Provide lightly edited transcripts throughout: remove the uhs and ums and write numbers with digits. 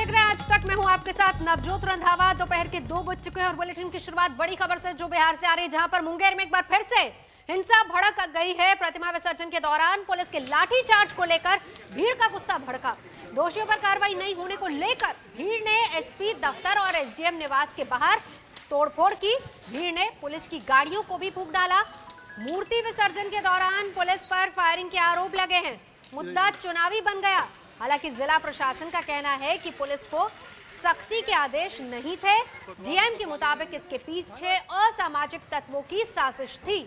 देख रहे हैं आज तक। मैं हूं आपके साथ नवजोत रंधावा। दोपहर के 2 बज चुके हैं और बुलेटिन की शुरुआत बड़ी खबर से जो बिहार से आ रही है, जहां पर मुंगेर में एक बार फिर से हिंसा भड़क गई है। प्रतिमा विसर्जन के दौरान पुलिस के लाठीचार्ज को लेकर भीड़ का गुस्सा भड़का। दोषियों पर कार्रवाई नहीं होने को लेकर भीड़ ने एसपी दफ्तर और एसडीएम निवास के बाहर तोड़फोड़ की। भीड़ ने पुलिस की गाड़ियों को भी फूंक डाला। मूर्ति विसर्जन के दौरान पुलिस पर फायरिंग के आरोप लगे हैं। मुद्दा चुनावी बन गया। हालांकि जिला प्रशासन का कहना है कि पुलिस को सख्ती के आदेश नहीं थे। डीएम के मुताबिक इसके पीछे असामाजिक तत्वों की साजिश थी।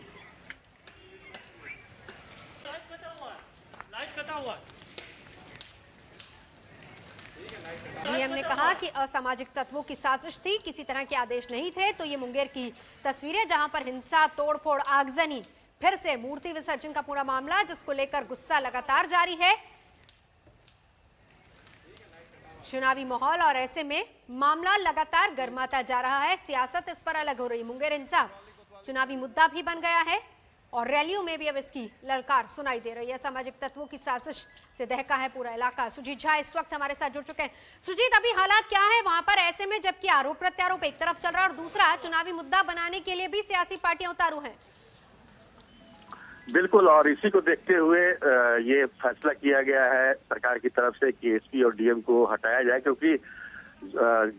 डीएम ने कहा कि असामाजिक तत्वों की साजिश थी, किसी तरह के आदेश नहीं थे। तो ये मुंगेर की तस्वीरें, जहां पर हिंसा, तोड़फोड़, आगजनी, फिर से मूर्ति विसर्जन का पूरा मामला, जिसको लेकर गुस्सा लगातार जारी है। चुनावी माहौल और ऐसे में मामला लगातार गर्माता जा रहा है। सियासत इस पर अलग हो रही। मुंगेर हिंसा चुनावी मुद्दा भी बन गया है और रैलियों में भी अब इसकी ललकार सुनाई दे रही है। सामाजिक तत्वों की साजिश से दहका है पूरा इलाका। सुजीत झा इस वक्त हमारे साथ जुड़ चुके हैं। सुजीत, अभी हालात क्या है वहां पर, ऐसे में जबकि आरोप प्रत्यारोप एक तरफ चल रहा है और दूसरा चुनावी मुद्दा बनाने के लिए भी सियासी पार्टियां उतारू हैं? बिल्कुल, और इसी को देखते हुए ये फैसला किया गया है सरकार की तरफ से कि एसपी और डीएम को हटाया जाए, क्योंकि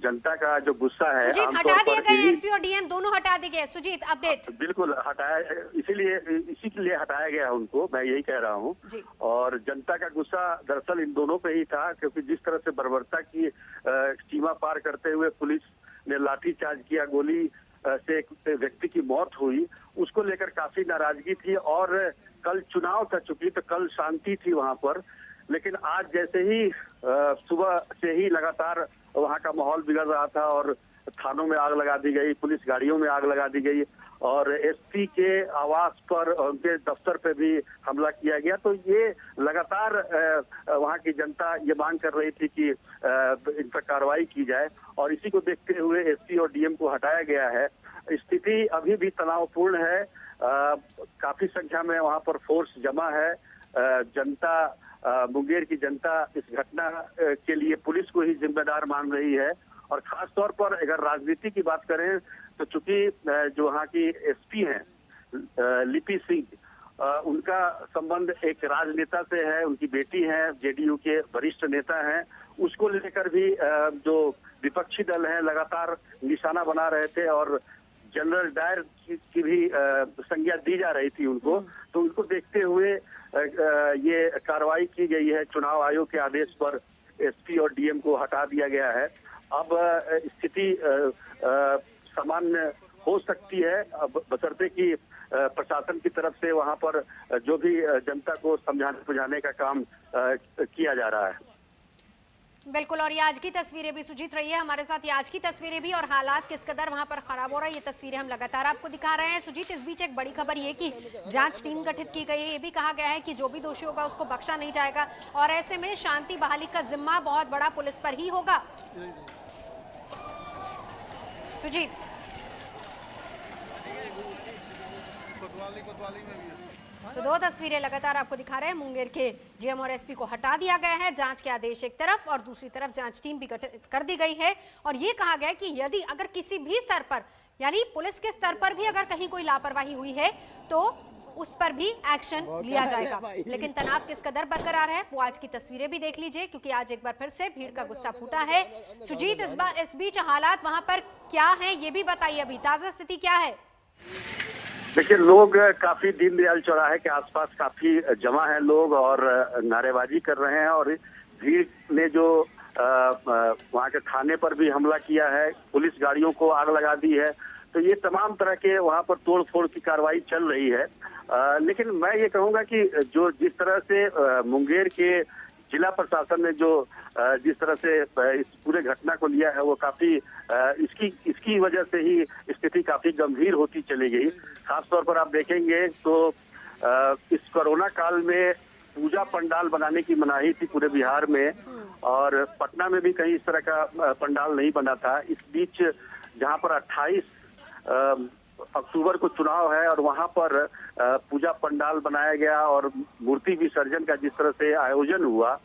जनता का जो गुस्सा है, सुजीत हटा दिए गए, एसपी और डीएम दोनों हटा दिए गए। सुजीत अपडेट। बिल्कुल हटाया, इसी के लिए हटाया गया उनको, मैं यही कह रहा हूँ। और जनता का गुस्सा दरअसल इन दोनों पे ही था, क्योंकि जिस तरह से बर्बरता की सीमा पार करते हुए पुलिस ने लाठीचार्ज किया, गोली से एक व्यक्ति की मौत हुई, उसको लेकर काफी नाराजगी थी। और कल चुनाव था, चूंकि तो कल शांति थी वहां पर, लेकिन आज जैसे ही सुबह से ही लगातार वहां का माहौल बिगड़ रहा था और थानों में आग लगा दी गई, पुलिस गाड़ियों में आग लगा दी गई और एसपी के आवास पर, उनके दफ्तर पे भी हमला किया गया। तो ये लगातार वहां की जनता ये मांग कर रही थी कि इन पर कार्रवाई की जाए, और इसी को देखते हुए एसपी और डीएम को हटाया गया है। स्थिति अभी भी तनावपूर्ण है। काफी संख्या में वहां पर फोर्स जमा है। जनता, मुंगेर की जनता इस घटना के लिए पुलिस को ही जिम्मेदार मान रही है। और खास तौर पर अगर राजनीति की बात करें तो चूंकि जो वहाँ की एसपी हैं लिपि सिंह, उनका संबंध एक राजनेता से है, उनकी बेटी है, जेडीयू के वरिष्ठ नेता हैं। उसको लेकर भी जो विपक्षी दल है लगातार निशाना बना रहे थे और जनरल डायर की भी संज्ञा दी जा रही थी उनको। तो उनको देखते हुए ये कार्रवाई की गई है। चुनाव आयोग के आदेश पर एसपी और डीएम को हटा दिया गया है। अब स्थिति सामान्य हो सकती है, बशर्ते कि प्रशासन की तरफ से वहां पर जो भी जनता को समझाने बुझाने का काम किया जा रहा है। बिल्कुल, और ये आज की तस्वीरें भी सुजीत रही है हमारे साथ। ये आज की तस्वीरें भी और हालात किस कदर वहां पर खराब हो रहा है, ये तस्वीरें हम लगातार आपको दिखा रहे हैं। सुजीत, इस बीच एक बड़ी खबर ये कि जांच टीम गठित की गई है। ये भी कहा गया है कि जो भी दोषी होगा उसको बख्शा नहीं जाएगा और ऐसे में शांति बहाली का जिम्मा बहुत बड़ा पुलिस पर ही होगा। सुजीत, तो 2 तस्वीरें लगातार आपको दिखा रहे हैं। मुंगेर के डीएम और एसपी को हटा दिया गया है। जांच के आदेश एक तरफ और दूसरी तरफ जांच टीम भी गठित कर दी गई है। और ये कहा गया है कि यदि अगर किसी भी स्तर पर, यानी पुलिस के स्तर पर भी अगर कहीं कोई लापरवाही हुई है तो उस पर भी एक्शन लिया जाएगा। लेकिन तनाव किस कदर बरकरार है वो आज की तस्वीरें भी देख लीजिए, क्योंकि आज एक बार फिर से भीड़ का गुस्सा फूटा है। सुजीत, इस बीच हालात वहां पर क्या है ये भी बताइए, अभी ताजा स्थिति क्या है? देखिए, लोग काफी दीनदयाल चौराहे के आसपास काफी जमा है लोग और नारेबाजी कर रहे हैं। और भीड़ ने जो वहाँ के थाने पर भी हमला किया है, पुलिस गाड़ियों को आग लगा दी है। तो ये तमाम तरह के वहाँ पर तोड़ फोड़ की कार्रवाई चल रही है। लेकिन मैं ये कहूँगा कि जो जिस तरह से मुंगेर के जिला प्रशासन ने जो जिस तरह से इस पूरे घटना को लिया है, वो काफी इसकी वजह से ही स्थिति काफी गंभीर होती चली गई। खासतौर पर आप देखेंगे तो इस कोरोना काल में पूजा पंडाल बनाने की मनाही थी पूरे बिहार में, और पटना में भी कहीं इस तरह का पंडाल नहीं बना था। इस बीच जहां पर 28 अक्टूबर को चुनाव है और वहां पर पूजा पंडाल बनाया गया और मूर्ति विसर्जन का जिस तरह से आयोजन हुआ,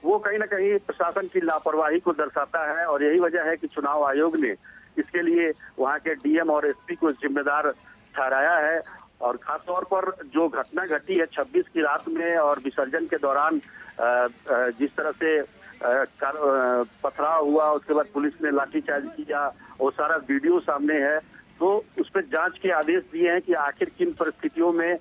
वो कहीं ना कहीं प्रशासन की लापरवाही को दर्शाता है। और यही वजह है कि चुनाव आयोग ने इसके लिए वहाँ के डीएम और एसपी को जिम्मेदार ठहराया है। और खासतौर पर जो घटना घटी है 26 की रात में और विसर्जन के दौरान जिस तरह से पथराव हुआ, उसके बाद पुलिस ने लाठीचार्ज किया, वो सारा वीडियो सामने है। तो उस पर जांच के आदेश दिए हैं कि आखिर किन परिस्थितियों में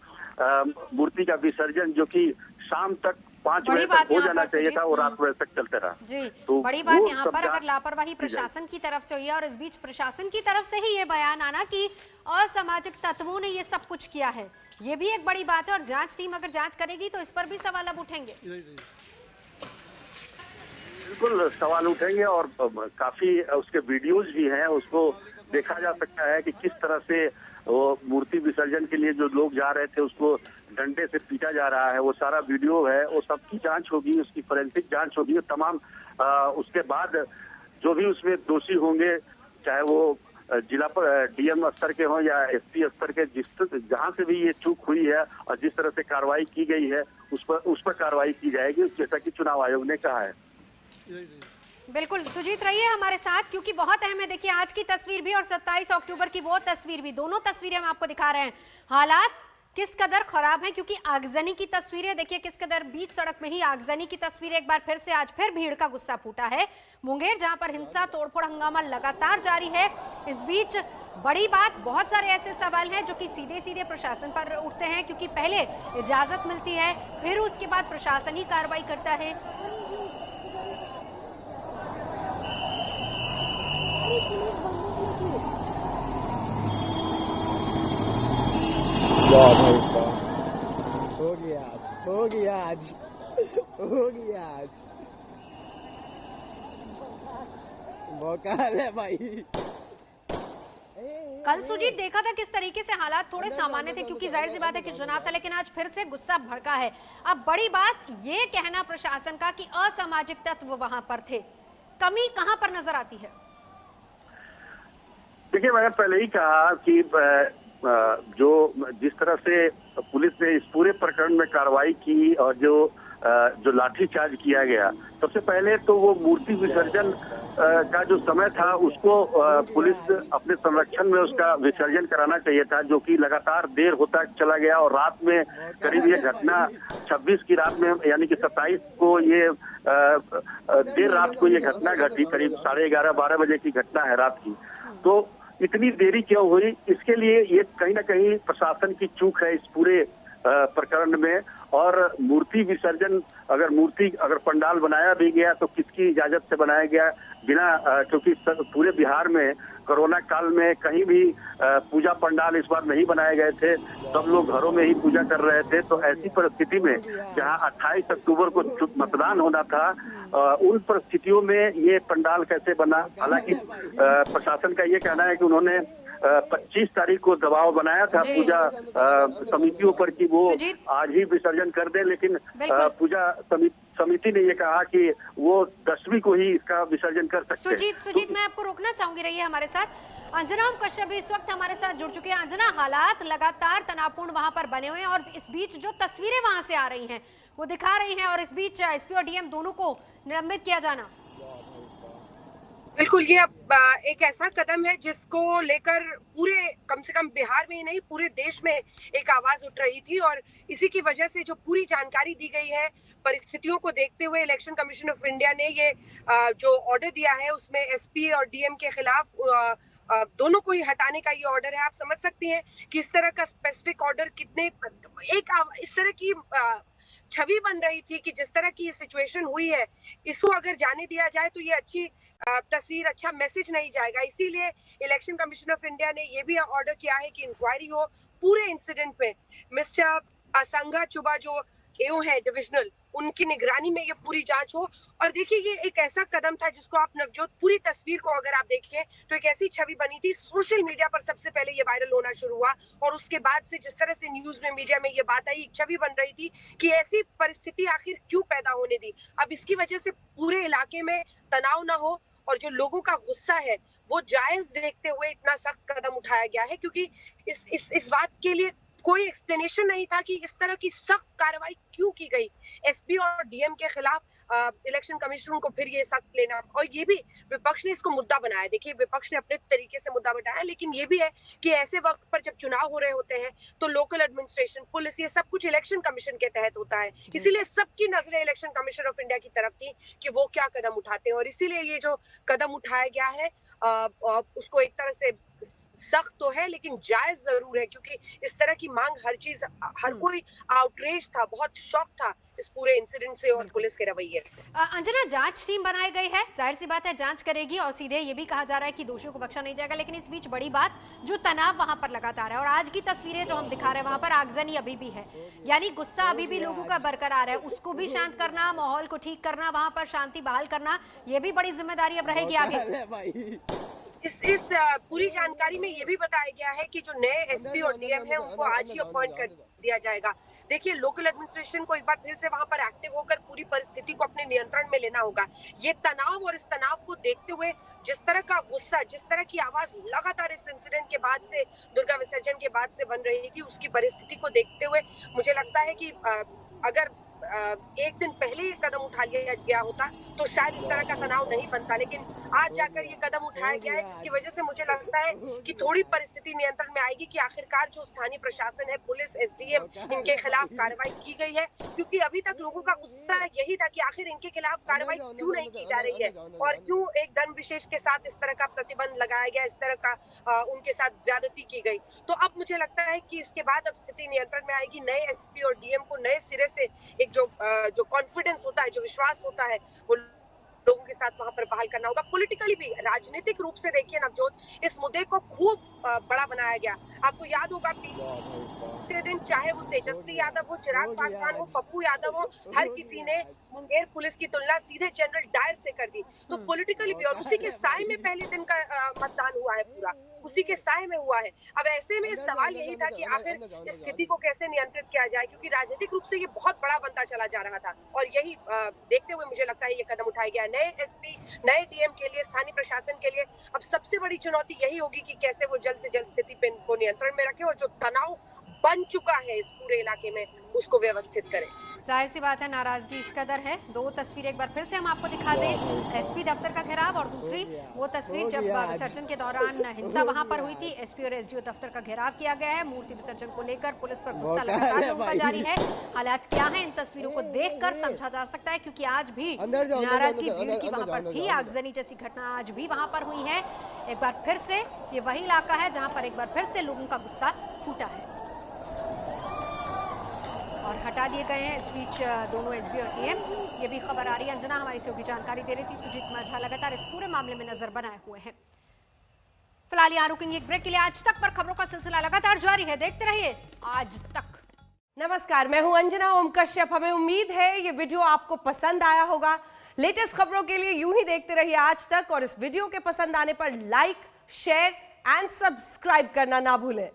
मूर्ति का विसर्जन, जो कि शाम तक 5 बजे तक हो जाना चाहिए था, वो रात बजे तक चलते रहा। जी, तो बड़ी बात यहाँ पर अगर लापरवाही प्रशासन की तरफ से हुई है, और इस बीच प्रशासन की तरफ से ही ये बयान आना कि असामाजिक तत्वों ने ये सब कुछ किया है, ये भी एक बड़ी बात है। और जांच टीम अगर जांच करेगी तो इस पर भी सवाल अब उठेंगे। बिल्कुल सवाल उठेंगे और काफी उसके वीडियोज भी हैं, उसको देखा जा सकता है कि किस तरह से वो मूर्ति विसर्जन के लिए जो लोग जा रहे थे उसको डंडे से पीटा जा रहा है। वो सारा वीडियो है, वो सबकी जांच होगी, उसकी फोरेंसिक जांच होगी। तमाम उसके बाद जो भी उसमें दोषी होंगे, चाहे वो जिला पर डीएम स्तर के हों या एसपी स्तर के, जहां से भी ये चूक हुई है और जिस तरह से कार्रवाई की गई है उस पर कार्रवाई की जाएगी, जैसा कि चुनाव आयोग ने कहा है। बिल्कुल सुजीत रहिए हमारे साथ, क्योंकि बहुत अहम है। देखिए आज की तस्वीर भी और 27 अक्टूबर की वो तस्वीर भी, दोनों तस्वीरें हम आपको दिखा रहे हैं। हालात किस कदर खराब है, क्योंकि आगजनी की तस्वीरें देखिए, किस कदर बीच सड़क में ही आगजनी की तस्वीर एक बार फिर से, आज फिर भीड़ का गुस्सा फूटा है मुंगेर, जहां पर हिंसा, तोड़फोड़, हंगामा लगातार जारी है। इस बीच बड़ी बात, बहुत सारे ऐसे सवाल हैं जो कि सीधे सीधे प्रशासन पर उठते हैं, क्योंकि पहले इजाजत मिलती है, फिर उसके बाद प्रशासन ही कार्रवाई करता है। हो गया आज, हो गया आज, हो गया आज, भौकाल है भाई। कल सुजीत देखा था किस तरीके से हालात थोड़े सामान्य थे, क्योंकि जाहिर सी बात है कि चुनाव था, लेकिन आज फिर से गुस्सा भड़का है। अब बड़ी बात ये कहना प्रशासन का कि असामाजिक तत्व वहां पर थे, कमी कहां पर नजर आती है? देखिए, मैंने पहले ही कहा कि जो जिस तरह से पुलिस ने इस पूरे प्रकरण में कार्रवाई की और जो लाठीचार्ज किया गया, सबसे पहले तो वो मूर्ति विसर्जन का जो समय था उसको पुलिस अपने संरक्षण में उसका विसर्जन कराना चाहिए था, जो कि लगातार देर होता चला गया। और रात में करीब ये घटना 26 की रात में, यानी कि 27 को ये देर रात को ये घटना घटी, करीब 11:30-12 बजे की घटना है रात की। तो इतनी देरी क्यों हुई, इसके लिए ये कहीं ना कहीं प्रशासन की चूक है इस पूरे प्रकरण में। और मूर्ति विसर्जन, अगर पंडाल बनाया भी गया तो किसकी इजाजत से बनाया गया, बिना, क्योंकि पूरे बिहार में कोरोना काल में कहीं भी पूजा पंडाल इस बार नहीं बनाए गए थे, सब लोग घरों में ही पूजा कर रहे थे। तो ऐसी परिस्थिति में जहां 28 अक्टूबर को मतदान होना था, उन परिस्थितियों में ये पंडाल कैसे बना? हालांकि प्रशासन का ये कहना है कि उन्होंने 25 तारीख को दबाव बनाया था पूजा समितियों पर कि वो आज ही विसर्जन कर दे, लेकिन पूजा समिति ने ये कहा कि वो 10वीं को ही इसका विसर्जन कर सकते हैं। सुजीत मैं आपको रोकना चाहूंगी, रहिए हमारे साथ। अंजना कश्यप भी इस वक्त हमारे साथ जुड़ चुके हैं। अंजना, हालात लगातार तनावपूर्ण वहां पर बने हुए हैं, और इस बीच जो तस्वीरें वहां से आ रही हैं वो दिखा रही हैं, और इस बीच एसपी और डीएम दोनों को निलंबित किया जाना, बिल्कुल ये एक ऐसा कदम है जिसको लेकर पूरे, कम से कम बिहार में ही नहीं पूरे देश में एक आवाज उठ रही थी। और इसी की वजह से जो पूरी जानकारी दी गई है, परिस्थितियों को देखते हुए इलेक्शन कमीशन ऑफ इंडिया ने ये जो ऑर्डर दिया है उसमें एसपी और डीएम के खिलाफ दोनों को ही हटाने का ये ऑर्डर है। आप समझ सकते हैं कि इस तरह का स्पेसिफिक ऑर्डर कितने इस तरह की छवि बन रही थी कि जिस तरह की सिचुएशन हुई है, इसको अगर जाने दिया जाए तो ये अच्छी तस्वीर, अच्छा मैसेज नहीं जाएगा। इसीलिए इलेक्शन कमीशन ऑफ इंडिया ने ये भी ऑर्डर किया है कि इंक्वायरी हो पूरे इंसिडेंट पे। मिस्टर असंगा चुबा जो एओ है डिविजनल, उनकी निगरानी में ये पूरी जांच हो। और देखिए, ये एक ऐसा कदम था जिसको आप नवजोत, पूरी तस्वीर को अगर आप देखें तो एक ऐसी छवि बनी थी, सोशल मीडिया पर सबसे पहले ये वायरल होना शुरू हुआ, और उसके बाद से जिस तरह से न्यूज में, मीडिया में ये बात आई, एक छवि बन रही थी कि ऐसी परिस्थिति आखिर क्यों पैदा होने दी। अब इसकी वजह से पूरे इलाके में तनाव ना हो, और जो लोगों का गुस्सा है वो जायज देखते हुए इतना सख्त कदम उठाया गया है, क्योंकि इस बात के लिए कोई एक्सप्लेनेशन नहीं था कि इस तरह की सख्त कार्रवाई क्यों की गई एसपी और डीएम के खिलाफ। इलेक्शन कमीशन को फिर ये सख्त लेना, और ये भी विपक्ष ने इसको मुद्दा बनाया। देखिए, विपक्ष ने अपने तरीके से मुद्दा बनाया, लेकिन ये भी है कि ऐसे वक्त पर जब चुनाव हो रहे होते हैं तो लोकल एडमिनिस्ट्रेशन, पुलिस, ये सब कुछ इलेक्शन कमीशन के तहत होता है। इसीलिए सबकी नजरें इलेक्शन कमीशन ऑफ इंडिया की तरफ थी कि वो क्या कदम उठाते हैं, और इसीलिए ये जो कदम उठाया गया है उसको एक तरह से सख्त तो है लेकिन जायज जरूर है, क्योंकि इस तरह की मांग हर कोई आउटरेज था, बहुत शॉक था इस पूरे इंसिडेंट से और पुलिस के रवैये से। अंजना, जांच टीम बनाई गई है, जाहिर सी बात है जांच करेगी और सीधे ये भी कहा जा रहा है कि दोषियों को बख्शा नहीं जाएगा, लेकिन इस बीच बड़ी बात, जो तनाव वहां पर लगातार है और आज की तस्वीरें जो हम दिखा रहे हैं वहां पर आगजनी अभी भी है, यानी गुस्सा अभी भी लोगों का बरकरार है। उसको भी शांत करना, माहौल को ठीक करना, वहां पर शांति बहाल करना, ये भी बड़ी जिम्मेदारी अब रहेगी आगे। इस पूरी जानकारी में ये भी बताया गया है कि जो नए एसपी और डीएम हैं उनको आज ही अपॉइंट कर दिया जाएगा। देखिए, लोकल एडमिनिस्ट्रेशन को एक बार फिर से वहां पर एक्टिव होकर पूरी परिस्थिति को अपने नियंत्रण में लेना होगा। ये तनाव और इस तनाव को देखते हुए जिस तरह का गुस्सा, जिस तरह की आवाज लगातार इस इंसिडेंट के बाद से, दुर्गा विसर्जन के बाद से बन रही थी, उसकी परिस्थिति को देखते हुए मुझे लगता है कि अगर एक दिन पहले ये कदम उठा लिया गया होता तो शायद इस तरह का तनाव नहीं बनता, लेकिन आज जाकर ये कदम उठाया गया है, जिसकी वजह से मुझे लगता है कि थोड़ी परिस्थिति नियंत्रण में आएगी, कि आखिरकार जो स्थानीय प्रशासन है, पुलिस, एसडीएम, इनके खिलाफ कार्रवाई की गई है। क्योंकि अभी तक लोगों का गुस्सा यही था कि आखिर इनके खिलाफ कार्रवाई क्यों नहीं की जा रही है और क्यों एक दंड विशेष के साथ इस तरह का प्रतिबंध लगाया गया, इस तरह का उनके साथ ज्यादती की गई। तो अब मुझे लगता है कि इसके बाद अब स्थिति नियंत्रण में आएगी। नए एसपी और डीएम को नए सिरे से एक जो कॉन्फिडेंस होता है, जो विश्वास होता है, वो लोगों के साथ वहां पर बहाल करना होगा। पॉलिटिकली भी, राजनीतिक रूप से देखिए नवजोत, इस मुद्दे को खूब बड़ा बनाया गया। आपको याद होगा पिछले दिन चाहे वो तेजस्वी यादव हो, चिराग पासवान हो, पप्पू यादव हो, हर किसी ने मुंगेर पुलिस की तुलना सीधे जनरल डायर से कर दी। तो पॉलिटिकली भी, और उसी के साए में पहले दिन का मतदान हुआ है, पूरा उसी के साए में हुआ है। अब ऐसे में सवाल यही था कि आखिर इस स्थिति को कैसे नियंत्रित किया जाए, क्योंकि राजनीतिक रूप से ये बहुत बड़ा बनता चला जा रहा था, और यही देखते हुए मुझे लगता है ये कदम उठाया गया। नए एसपी, नए डीएम के लिए, स्थानीय प्रशासन के लिए अब सबसे बड़ी चुनौती यही होगी कि कैसे वो जल्द से जल्द स्थिति को नियंत्रण में रखे और जो तनाव बन चुका है इस पूरे इलाके में उसको व्यवस्थित करें। जाहिर सी बात है, नाराजगी इस कदर है। दो तस्वीर एक बार फिर से हम आपको दिखा दें, एसपी दफ्तर का घेराव और दूसरी वो तस्वीर जब विसर्जन के दौरान हिंसा वहां पर हुई थी। एसपी और एसडीओ दफ्तर का घेराव किया गया है। मूर्ति विसर्जन को लेकर पुलिस पर गुस्सा लगातार लोगों जारी है। हालात क्या है, इन तस्वीरों को देखकर समझा जा सकता है, क्योंकि आज भी नाराजगी भीड़ की वहां पर थी। आगजनी जैसी घटना आज भी वहां पर हुई है। एक बार फिर से ये वही इलाका है जहां पर एक बार फिर से लोगों का गुस्सा फूटा है और हटा दिए गए हैं इस बीच दोनों एसबी और डीएम। ये भी खबर आ रही है, अंजना हमारी सहयोगी जानकारी दे रही थी। सुजीत कुमार झा लगातार इस पूरे मामले में नजर बनाए हुए हैं। फिलहाल यहाँ रुकेंगे एक ब्रेक के लिए। आज तक पर खबरों का सिलसिला लगातार जारी है, देखते रहिए आज तक। नमस्कार, मैं हूं अंजना ओम कश्यप। हमें उम्मीद है ये वीडियो आपको पसंद आया होगा। लेटेस्ट खबरों के लिए यूं ही देखते रहिए आज तक, और इस वीडियो के पसंद आने पर लाइक, शेयर एंड सब्सक्राइब करना ना भूलें।